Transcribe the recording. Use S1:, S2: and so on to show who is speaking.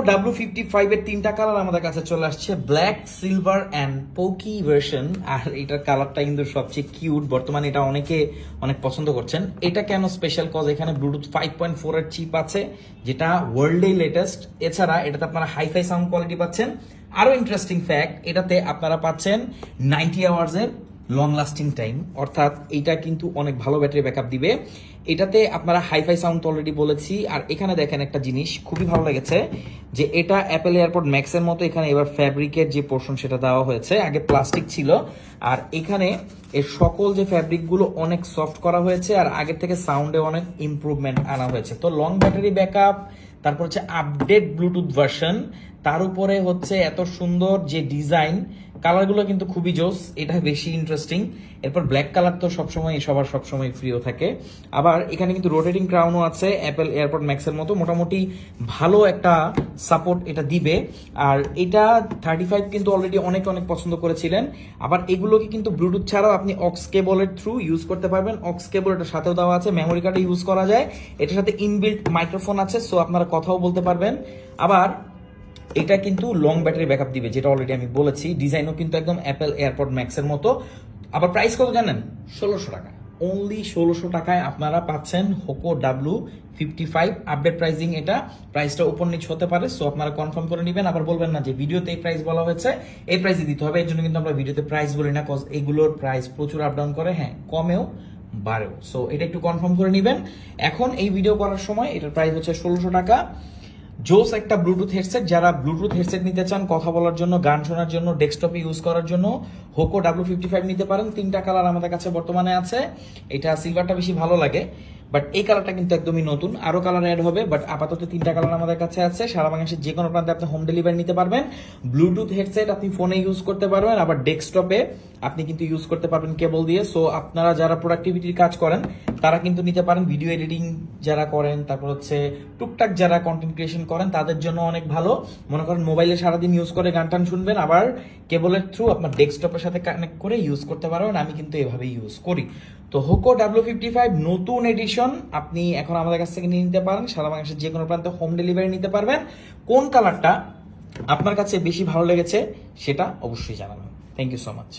S1: W55 এর তিনটা colour আমাদের কাছে চলে আসছে, black, silver and Poki version. আর এটার কালারটা কিন্তু সবচেয়ে কিউট, বর্তমানে এটা অনেকে অনেক পছন্দ করছেন। এটা কেন স্পেশাল? কজ এখানে ব্লুটুথ 5.4 এর চিপ আছে, যেটা ওয়ার্ল্ডে লেটেস্ট। এছাড়া এটাতে আপনারা হাইফাই সাউন্ড কোয়ালিটি পাচ্ছেন। আরো ইন্টারেস্টিং ফ্যাক্ট, এটাতে আপনারা পাচ্ছেন 90 আওয়ার্স এর লং লাস্টিং টাইম, অর্থাৎ এটা কিন্তু অনেক ভালো ব্যাটারি ব্যাকআপ দিবে। এটাতে আপনারা হাইফাই সাউন্ড অলরেডি বলেছি। আর এখানে দেখেন একটা জিনিস খুবই ভালো লেগেছে, যে এটা অ্যাপেল এয়ারপড ম্যাক্স এর মতো এখানে এবার ফ্যাব্রিকের যে পোর্শন সেটা দেওয়া হয়েছে, আগে প্লাস্টিক ছিল। আর এখানে এর সকল যে ফ্যাব্রিক গুলো অনেক সফট করা হয়েছে, আর আগের থেকে সাউন্ডে অনেক ইমপ্রুভমেন্ট আনা হয়েছে। তো লং ব্যাটারি ব্যাকআপ, তারপর হচ্ছে আপডেট ব্লুটুথ ভার্সন, তার উপরে হচ্ছে এত সুন্দর যে ডিজাইন, কালারগুলো কিন্তু খুবই জোস, এটা বেশি ইন্টারেস্টিং। এরপর ব্ল্যাক কালার তো সবসময় সবার সবসময় প্রিয় থাকে। আবার এখানে কিন্তু রোটেটিং ক্রাউনও আছে অ্যাপেল এয়ারপড ম্যাক্সের মতো, মোটামুটি ভালো একটা সাপোর্ট এটা দিবে। আর এটা 35 কিন্তু অলরেডি অনেক পছন্দ করেছিলেন। আবার এগুলোকে কিন্তু ব্লুটুথ ছাড়াও আপনি অক্স কেবলের থ্রু ইউজ করতে পারবেন। অক্স কেবল এটার সাথেও দেওয়া আছে, মেমোরি কার্ডে ইউজ করা যায়। এটার সাথে ইনবিল্ট মাইক্রোফোন আছে, সো আপনারা কথাও বলতে পারবেন। আবার এটা কিন্তু লং ব্যাটারি ব্যাকআপ দিবে, যেটা অলরেডি আমি বলেছি। ডিজাইনও কিন্তু একদম অ্যাপেল এয়ারপড ম্যাক্সের মতো। আবার প্রাইস কত জানেন? 1600 টাকা। অনলি 1600 টাকায় আপনারা পাচ্ছেন হোকো W55 আপডেট প্রাইসিং। এটা প্রাইসটা উপর নিচ হতে পারে, সো আপনারা কনফার্ম করে নেবেন। আবার বলবেন না যে ভিডিওতে এই প্রাইস বলা হয়েছে, এই প্রাইসে দিতে হবে। এর জন্য কিন্তু আমরা ভিডিওতে প্রাইস বলি না, কজ এগুলোর প্রাইস প্রচুর আপ ডাউন করে, হ্যাঁ কমেও বাড়েও। সো এটা একটু কনফার্ম করে নেবেন। এখন এই ভিডিও করার সময় এটার প্রাইস হচ্ছে 1600 টাকা। জোস একটা ব্লুটুথ হেডসেট, যারা ব্লুটুথ হেডসেট নিতে চান কথা বলার জন্য, গান শোনার জন্য, ডেস্কটপে ইউজ করার জন্য হোকো W55 নিতে পারেন। তিনটা কালার আমাদের কাছে বর্তমানে আছে। এটা সিলভারটা বেশি ভালো লাগে, বাট এই কালারটা কিন্তু একদমই নতুন, আরো কালার অ্যাড হবে। বাট আপাতত তিনটা কালার আমাদের কাছে আছে। সারা বাংলাদেশের যে কোনো প্রান্তে আপনি হোম ডেলিভারি নিতে পারবেন। ব্লুটুথ হেডসেট আপনি ফোনে ইউজ করতে পারবেন, আবার ডেস্কটপে আপনি কিন্তু ইউজ করতে পারবেন কেবল দিয়ে। সো আপনারা যারা প্রোডাক্টিভিটির কাজ করেন তারা কিন্তু নিতে পারেন। ভিডিও এডিটিং যারা করেন, তারপর হচ্ছে টুকটাক যারা কন্টেন্ট ক্রিয়েশন করেন, তাদের জন্য অনেক ভালো। মনে করেন মোবাইলে সারাদিন ইউজ করে গান টান শুনবেন, আবার কেবলের থ্রু আপনার ডেস্কটপের সাথে কানেক্ট করে ইউজ করতে পারবেন। আমি কিন্তু এভাবে ইউজ করি। তো হোকো W55 নতুন এডিশন আপনি এখন আমাদের কাছ থেকে নিয়ে নিতে পারেন। সারা বাংলাদেশের যে কোনো প্রান্তে হোম ডেলিভারি নিতে পারবেন। কোন কালারটা আপনার কাছে বেশি ভালো লেগেছে সেটা অবশ্যই জানাবেন। Thank you so much.